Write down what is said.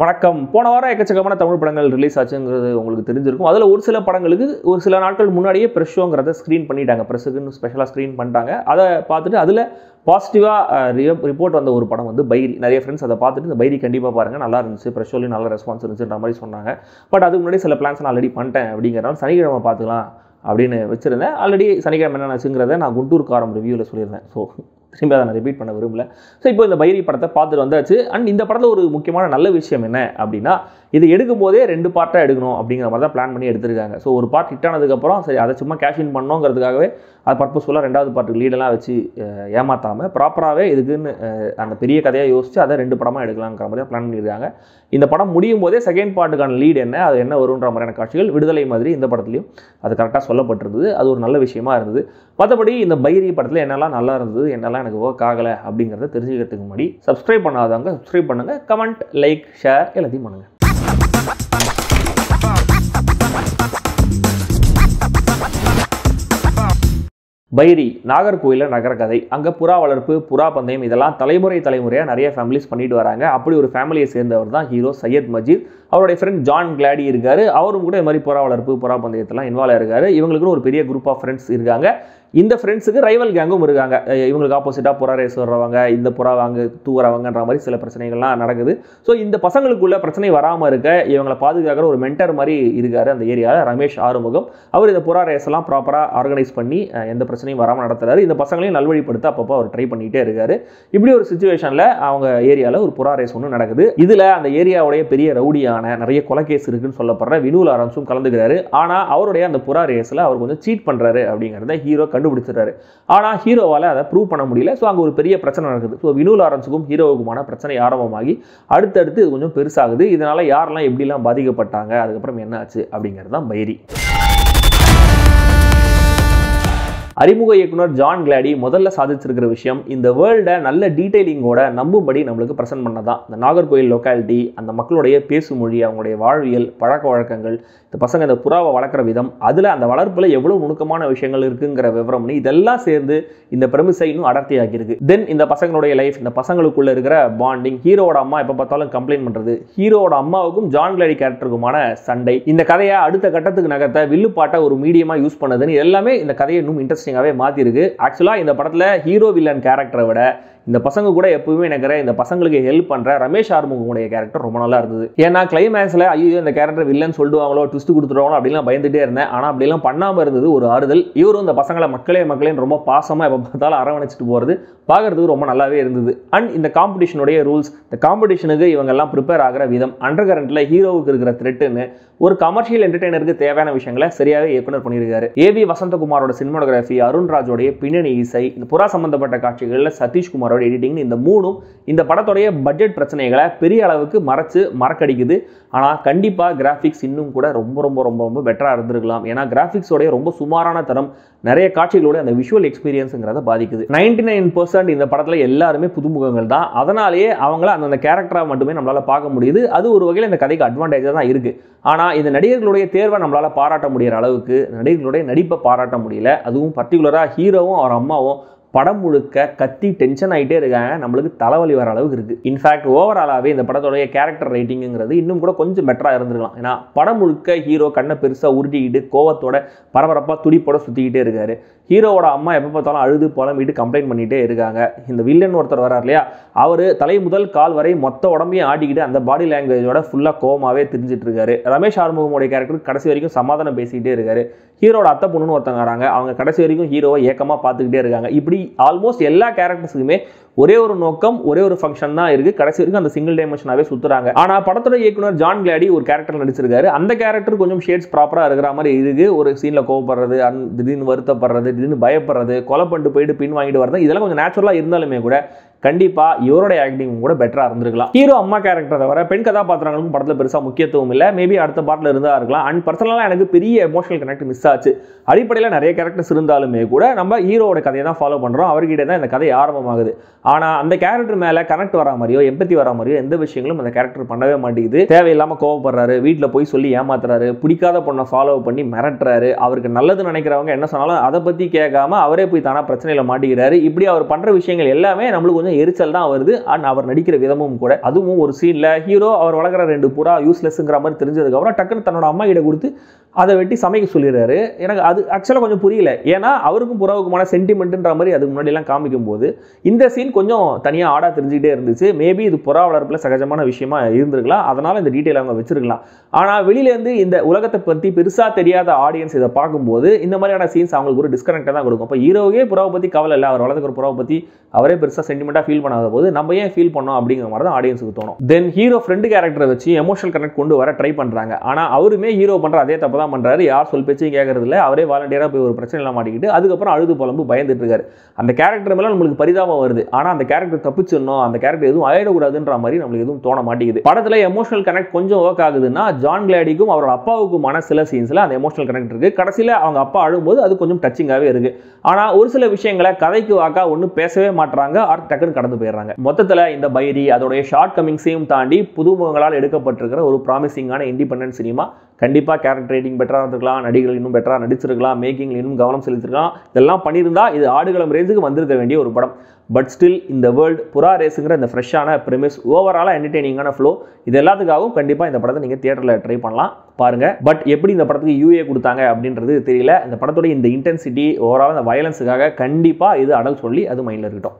வணக்கம். போன வாரம் எக்கச்சக்கமான தமிழ் படங்கள் ரிலீஸ் ஆச்சுங்கிறது உங்களுக்கு தெரிஞ்சிருக்கும். அதில் ஒரு சில படங்களுக்கு ஒரு சில நாட்கள் முன்னாடியே ப்ரெஸ் ஷோங்கிறத ஸ்க்ரீன் பண்ணிட்டாங்க. ப்ரெஸ்ஸுக்குன்னு ஸ்பெஷலாக ஸ்க்ரீன் பண்ணிட்டாங்க. அதை பார்த்துட்டு அதில் பாசிட்டிவாக ரிப்போர்ட் வந்த ஒரு படம் வந்து பைரி. நிறைய ஃப்ரெண்ட்ஸ் அதை பார்த்துட்டு இந்த பைரி கண்டிப்பாக பாருங்கள், நல்லா இருந்துச்சு, ப்ரெஸ் ஷோலையும் நல்ல ரெஸ்பான்ஸ் இருந்துச்சுன்ற மாதிரி சொன்னாங்க. பட் அதுக்கு முன்னாடி சில பிளான்ஸ் நான் ஆல்ரெடி பண்ணிட்டேன் அப்படிங்கிறனால சனிக்கிழமை பார்த்துக்கலாம் அப்படின்னு வச்சுருந்தேன். ஆல்ரெடி சனிக்கிழமை என்னென்னச்சுங்கிறத நான் குண்டூர் காரம் ரிவ்யூவில் சொல்லியிருந்தேன். ஸோ திரும்பி அதை நான் ரிப்பீட் பண்ண விரும்பல. ஸோ இப்போ இந்த பைரி படத்தை பார்த்துட்டு வந்தாச்சு. அண்ட் இந்த படத்தில் ஒரு முக்கியமான நல்ல விஷயம் என்ன அப்படின்னா, இது எடுக்கும் போதே 2 பார்ட்டாக எடுக்கணும் அப்படிங்கிற மாதிரி தான் பிளான் பண்ணி எடுத்திருக்காங்க. ஸோ ஒரு பார்ட் ஹிட் ஆனதுக்கப்புறம் சரி அதை சும்மா கேஷ் இன் பண்ணோங்கிறதுக்காகவே அது பர்பஸ்ஃபுல்லாக 2வது பார்ட்டுக்கு லீடெல்லாம் வச்சு ஏமாற்றாமல் ப்ராப்பராகவே இதுக்குன்னு அந்த பெரிய கதையாக யோசிச்சு அதை 2 படமாக எடுக்கலாங்கிற மாதிரி பிளான் பண்ணியிருக்காங்க. இந்த படம் முடியும் போதே செகண்ட் பார்ட்டுக்கான லீட் என்ன, அது என்ன வருன்ற மாதிரியான காட்சிகள் விடுதலை மாதிரி இந்த படத்துலையும் அது கரெக்டாக சொல்லப்பட்டிருந்தது. அது ஒரு நல்ல விஷயமா இருந்தது. மற்றபடி இந்த பைரி படத்தில் என்னெல்லாம் நல்லா இருந்தது, என்னெல்லாம் எனக்கு ஒர்க் ஆகலை அப்படிங்கிறத தெரிஞ்சுக்கிறதுக்கு முன்னாடி சப்ஸ்கிரைப் பண்ணாதவங்க சப்ஸ்கிரைப் பண்ணுங்கள், கமெண்ட், லைக், ஷேர் எல்லாத்தையும் பண்ணுங்கள். பைரி நாகர்கோயிலில் நகர கதை. அங்கே புறா வளர்ப்பு, புறா பந்தயம் இதெல்லாம் தலைமுறையாக நிறைய ஃபேமிலிஸ் பண்ணிட்டு வராங்க. அப்படி ஒரு ஃபேமிலியை சேர்ந்தவர் தான் ஹீரோ சையத் மஜீத். அவருடைய ஃப்ரெண்ட் ஜான் கிளாடி இருக்காரு. அவரும் கூட இது மாதிரி புறா வளர்ப்பு, புறா பந்தயத்தெல்லாம் இன்வால்வ் ஆயிருக்காரு. இவங்களுக்குன்னு ஒரு பெரிய குரூப் ஆஃப் ஃப்ரெண்ட்ஸ் இருக்காங்க. இந்த ஃப்ரெண்ட்ஸுக்கு ரைவல் கேங்கும் இருக்காங்க. இவங்களுக்கு ஆப்போசிட்டாக புறா ரேஸ் வர்றவங்க, இந்த புறா வாங்க தூவுறவங்கன்ற மாதிரி சில பிரச்சனைகள்லாம் நடக்குது. ஸோ இந்த பசங்களுக்குள்ள பிரச்சனை வராமல் இருக்க இவங்களை பாதுகாக்கிற ஒரு மென்டர் மாதிரி இருக்காரு அந்த ஏரியாவில், ரமேஷ் ஆறுமுகம். அவர் இந்த புறா ரேஸ் எல்லாம் ப்ராப்பராக ஆர்கனைஸ் பண்ணி எந்த பிரச்சனையும் வராமல் நடத்துறாரு. இந்த பசங்களையும் நல்வழிப்படுத்த அப்பப்போ அவர் ட்ரை பண்ணிகிட்டே இருக்காரு. இப்படி ஒரு சுச்சுவேஷனில் அவங்க ஏரியாவில் ஒரு புறா ரேஸ் ஒன்று நடக்குது. இதில் அந்த ஏரியாவுடைய பெரிய ரவுடியான நிறைய கொலைகேஸ் இருக்குன்னு சொல்லப்படுற வினு லாரன்ஸும் கலந்துக்கிறாரு. ஆனால் அவருடைய அந்த புறா ரேஸில் அவர் கொஞ்சம் சீட் பண்ணுறாரு அப்படிங்கிறத ஹீரோ கண்டுபிடிச்சிட்டாரு. ஆனால் ஹீரோவால் அதை ப்ரூவ் பண்ண முடியல. ஸோ அங்கே ஒரு பெரிய பிரச்சனை நடக்குது. ஸோ வினு லாரன்ஸுக்கும் ஹீரோவுக்குமான பிரச்சனை ஆரம்பமாகி அடுத்தடுத்து இது கொஞ்சம் பெருசாகுது. இதனால யாரெல்லாம் எப்படிலாம் பாதிக்கப்பட்டாங்க, அதுக்கப்புறம் என்ன ஆச்சு அப்படிங்கிறது தான் பைரி. அறிமுக இயக்குனர் ஜான் கிளாடி முதல்ல சாதிச்சிருக்கிற விஷயம் இந்த வேர்ல்டை நல்ல டீட்டெயிலிங்கோட நம்பும்படி நம்மளுக்கு ப்ரெசென்ட் பண்ணதான். இந்த நாகர்கோயில் லொக்காலிட்டி, அந்த மக்களுடைய பேசு மொழி, அவங்களுடைய வாழ்வியல், பழக்க வழக்கங்கள், இந்த பசங்க இந்த புறாவை வளர்க்குற விதம், அதில் அந்த வளர்ப்பில் எவ்வளோ நுணுக்கமான விஷயங்கள் இருக்குங்கிற விவரம் இதெல்லாம் சேர்ந்து இந்த பிரமிசை இன்னும் அடர்த்தியாக்கியிருக்கு. தென் இந்த பசங்களுடைய லைஃப், இந்த பசங்களுக்குள்ள இருக்கிற பாண்டிங், ஹீரோட அம்மா எப்போ பார்த்தாலும் கம்ப்ளைண்ட் பண்ணுறது, ஹீரோட அம்மாவுக்கும் ஜான் கிளாடி கேரக்டருக்குமான சண்டை, இந்த கதையை அடுத்த கட்டத்துக்கு நகர்த்த வில்லுப்பாட்டை ஒரு மீடியமாக யூஸ் பண்ணதுன்னு எல்லாமே இந்த கதையை இன்னும் இன்ட்ரெஸ்டிங்காகவே மாற்றிருக்கு. ஆக்சுவலாக இந்த படத்தில் ஹீரோ வில்லன் கேரக்டரை விட இந்த பசங்க கூட எப்பவுமே நினைக்கிற இந்த பசங்களுக்கு ஹெல்ப் பண்ணுற ரமேஷ் ஆறுமுகமுடைய கேரக்டர் ரொம்ப நல்லா இருந்தது. ஏன்னா கிளைமேக்ஸில் ஐயோ இந்த கேரக்டர் வில்லன் சொல்லுவாங்களோ, ட்விஸ்ட் கொடுத்துருவாங்களோ அப்படிலாம் பயந்துட்டே இருந்தேன். ஆனால் அப்படிலாம் பண்ணாமல் இருந்தது ஒரு ஆறுதல். இவரும் இந்த பசங்களை மக்களேன்னு ரொம்ப பாசமாக எப்போ பார்த்தாலும் அரவணைச்சிட்டு போகிறது பார்க்கறதுக்கு ரொம்ப நல்லாவே இருந்தது. அண்ட் இந்த காம்படிஷனுடைய ரூல்ஸ், இந்த காம்படிஷனுக்கு இவங்கெல்லாம் ப்ரிப்பேர் ஆகிற விதம், அண்டர் கரண்ட்டில் ஹீரோவுக்கு இருக்கிற த்ரெட்டுன்னு ஒரு கமர்ஷியல் என்டர்டெய்னருக்கு தேவையான விஷயங்களை சரியாகவே இயக்குனர் பண்ணியிருக்காரு. ஏவி வசந்தகுமாரோட சினிமாட்டோகிராஃபி, அருண்ராஜோடைய பின்னணி இசை, இந்த புறா சம்பந்தப்பட்ட காட்சிகளில் சதீஷ்குமாரோட எடிட்டிங், இந்த மூணும் இந்த படத்தோடைய பட்ஜெட் பிரச்சனைகளை பெரிய அளவுக்கு மறக்கடிக்குது. ஆனால் கண்டிப்பாக கிராஃபிக்ஸ் இன்னும் கூட ரொம்ப ரொம்ப ரொம்ப ரொம்ப பெட்டராக இருந்திருக்கலாம். ஏன்னா கிராஃபிக்ஸோடைய ரொம்ப சுமாரான தரம் நிறைய காட்சிகளோட அந்த விஷுவல் எக்ஸ்பீரியன்ஸுங்கிறத பாதிக்குது. 99% இந்த படத்தில் எல்லாருமே புதுமுகங்கள் தான். அதனாலேயே அவங்கள அந்த கேரக்டராக மட்டுமே நம்மளால் பார்க்க முடியுது. அது ஒரு வகையில் இந்த கதைக்கு அட்வான்டேஜாக தான் இருக்குது. ஆனால் இந்த நடிகர்களுடைய தேர்வை நம்மளால் பாராட்ட முடிகிற அளவுக்கு நடிகர்களுடைய நடிப்பை பாராட்ட முடியல. அதுவும் பர்டிகுலராக ஹீரோவும் அவர் அம்மாவும் படம் முழுக்க கத்தி டென்ஷன் ஆகிட்டே இருக்காங்க. நம்மளுக்கு தலைவலி வர அளவுக்கு இருக்குது. இன்ஃபேக்ட் ஓவராலாகவே இந்த படத்தோடைய கேரக்டர் ரைட்டிங்கிறது இன்னும் கூட கொஞ்சம் பெட்டராக இருந்திருக்கலாம். ஏன்னா படம் முழுக்க ஹீரோ கண்ணை பெருசாக உருட்டிக்கிட்டு கோவத்தோட பரபரப்பாக துடிப்போட சுற்றிக்கிட்டே இருக்காரு. ஹீரோவோட அம்மா எப்போ பார்த்தாலும் அழுது புலம்பிட்டு கம்ப்ளைண்ட் பண்ணிகிட்டே இருக்காங்க. இந்த வில்லன் ஒருத்தர் வரார் இல்லையா, அவர் தலை முதல் கால் வரை மொத்த உடம்பையும் ஆடிக்கிட்டு அந்த பாடி லாங்குவேஜோட ஃபுல்லாக கோவமாகவே தெரிஞ்சிட்டு இருக்காரு. ரமேஷ் ஆறுமுகமுடைய கேரக்டர் கடைசி வரைக்கும் சமாதானம் பேசிக்கிட்டே இருக்காரு. ஹீரோட அத்தை பொண்ணுன்னு ஒருத்தங்க வராங்க, அவங்க கடைசி வரைக்கும் ஹீரோவை ஏக்கமாக பார்த்துக்கிட்டே இருக்காங்க. இப்படி ஆல்மோஸ்ட் எல்லா கேரக்டர்ஸுக்குமே ஒரே ஒரு நோக்கம், ஒரே ஒரு ஃபங்க்ஷன் தான் இருக்குது. கடைசி வரைக்கும் அந்த சிங்கிள் டைமென்ஷனாகவே சுற்றுறாங்க. ஆனால் படத்தோட இயக்குனர் ஜான் கிளாடி ஒரு கேரக்டர் நடிச்சிருக்காரு. அந்த கேரக்டர் கொஞ்சம் ஷேட்ஸ் ப்ராப்பராக இருக்கிற மாதிரி இருக்குது. ஒரு சீனில் கோவப்படுறது, திடீர்னு வருத்தப்படுறது, திடீர்னு பயப்படுறது, கொலை பண்ணிட்டு போயிட்டு பின் வாங்கிட்டு வரது, இதெல்லாம் கொஞ்சம் நேச்சுரலாக இருந்தாலுமே கூட கண்டிப்பாக இவருடைய ஆக்டிங் கூட பெட்டராக இருந்திருக்கலாம். ஹீரோ அம்மா கேரக்டர் தவிர பெண் கதாபாத்திரங்களுக்கும் படத்தில் பெருசாக முக்கியத்துவம் இல்லை. மேபி அடுத்த பாட்டில் இருந்தால் இருக்கலாம். அண்ட் பர்சனலாக எனக்கு பெரிய எமோஷனல் கனெக்ட் மிஸ் ஆச்சு. அடிப்படையில் நிறைய கேரக்டர்ஸ் இருந்தாலுமே கூட நம்ம ஹீரோவோட கதையை தான் ஃபாலோ பண்ணுறோம். அவர்கிட்ட தான் இந்த கதை ஆரம்பமாகுது. ஆனால் அந்த கேரக்டர் மேலே கனெக்ட் வரா மாதிரியோ எம்பத்தி வரா மாதிரியோ எந்த விஷயங்களும் அந்த கேரக்டர் பண்ணவே மாட்டேங்குது. தேவையில்லாமல் கோவப்படுறாரு, வீட்டில் போய் சொல்லி ஏமாத்துறாரு, பிடிக்காத பொண்ணை ஃபாலோ பண்ணி மிரட்டுறாரு. அவருக்கு நல்லது நினைக்கிறவங்க என்ன சொன்னாலும் அதை பற்றி கேட்காம அவரே போய் தானா பிரச்சனையில் மாட்டிக்கிறாரு. இப்படி அவர் பண்ணுற விஷயங்கள் எல்லாமே நம்மளுக்கு கொஞ்சம் கொஞ்சம் எரிச்சல் தான் வருது. அண்ட் அவர் நடிக்கிற விதமும் கூட, அதுவும் ஒரு சீன்ல ஹீரோ அவர் வளர்க்குற 2 புறா யூஸ்லெஸ்ங்கிற மாதிரி தெரிஞ்சதுக்கப்புறம் டக்குன்னு தன்னோட அம்மா கிட்ட கொடுத்து அதை வெட்டி சமைக்க சொல்லிடுறாரு. எனக்கு அது ஆக்சுவலாக கொஞ்சம் புரியல. ஏன்னா அவருக்கும் புறாவுக்குமான சென்டிமெண்ட்ன்ற மாதிரி அதுக்கு முன்னாடிலாம் காமிக்கும் போது இந்த சீன் கொஞ்சம் தனியாக ஆடா தெரிஞ்சுக்கிட்டே இருந்துச்சு. மேபி இது புறா வளர்ப்பில் சகஜமான விஷயமா இருந்திருக்கலாம், அதனால இந்த டீட்டெயில் அவங்க வச்சிருக்கலாம். ஆனால் வெளியிலேருந்து இந்த உலகத்தை பற்றி பெருசாக தெரியாத ஆடியன்ஸ் இதை பார்க்கும்போது இந்த மாதிரியான சீன்ஸ் அவங்களுக்கு ஒரு டிஸ்கனெக்டாக தான் கொடுக்கும். இப்போ ஹீரோவே புறாவை பற்றி கவலை இல்லை, அவர் வளர்க்குற புறாவை பற்றி அவரே பெருசாக சென்டிமெண்ட்டாக ஃபீல் பண்ணாத போது நம்ம ஏன் ஃபீல் பண்ணோம் அப்படிங்கிற மாதிரி தான் ஆடியன்ஸுக்கு தோணும். தென் ஹீரோ ஃப்ரெண்டு கேரக்டரை வச்சு எமோஷனல் கனெக்ட் கொண்டு வர ட்ரை பண்ணுறாங்க. ஆனால் அவருமே ஹீரோ பண்ணுற அதே தப்பு தான் பண்ணுறாரு. யார் சொல் பேச்சையும் கேட்கறது இல்லை. அவரே வாலண்டியராக போய் ஒரு பிரச்சனைலாம் மாட்டிக்கிட்டு அதுக்கப்புறம் அழுது புலம்பு பயந்துட்டு இருக்காரு. அந்த கேரக்டர் மேலே நம்மளுக்கு பரிதாபம் வருது. ஆனால் அந்த கேரக்டர் தப்பிச்சிடணும், அந்த கேரக்டர் எதுவும் ஆயிடக்கூடாதுன்ற மாதிரி நம்மளுக்கு எதுவும் தோண மாட்டேங்குது. படத்தில் எமோஷனல் கனெக்ட் கொஞ்சம் ஒர்க் ஆகுதுன்னா ஜான் கிளாடிக்கும் அவரோட அப்பாவுக்குமான சில சீன்ஸில் அந்த எமோஷனல் கனெக்ட் இருக்குது. கடைசியில் அவங்க அப்பா அழும்போது அது கொஞ்சம் டச்சிங்காகவே இருக்குது. ஆனால் ஒரு சில விஷயங்களை கதைக்கு வாக்கா ஒன்றும் பேசவே மாட்டாங்க, டக்குன்னு கடந்து போயிடுறாங்க. மொத்தத்தில் இந்த பைரி அதோடைய ஷார்ட் கமிங்ஸையும் தாண்டி புதுமுகங்களால் எடுக்கப்பட்டிருக்கிற ஒரு ப்ராமிசிங்கான இண்டிபெண்டன்ட் சினிமா. கண்டிப்பாக கேரக்டர் ரைட்டிங் பெட்டராக இருந்திருக்கலாம், நடிகர்கள் இன்னும் பெட்டராக நடிச்சிருக்கலாம், மேக்கிங்கில் இன்னும் கவனம் செலுத்திருக்கலாம். இதெல்லாம் பண்ணியிருந்தா இது ஆடுகளம் ரேஞ்சுக்கு வந்திருக்க வேண்டிய ஒரு படம். பட் ஸ்டில் இந்த வேர்ல்டு புறா ரேஸுங்கிற இந்த ஃப்ரெஷ்ஷான ப்ரெமிஸ், ஓவராலாக என்டர்டெய்னிங்கான ஃப்ளோ, இது எல்லாத்துக்காகவும் கண்டிப்பாக இந்த படத்தை நீங்கள் தியேட்டரில் ட்ரை பண்ணலாம், பாருங்கள். பட் எப்படி இந்த படத்துக்கு யூஏ கொடுத்தாங்க அப்படின்றது தெரியல. இந்த படத்தோட இந்த இன்டென்சிட்டி, ஓவரால் இந்த வயலன்ஸுக்காக கண்டிப்பாக இது அடல் சொல்லி அது மைண்டில் இருக்கட்டும்.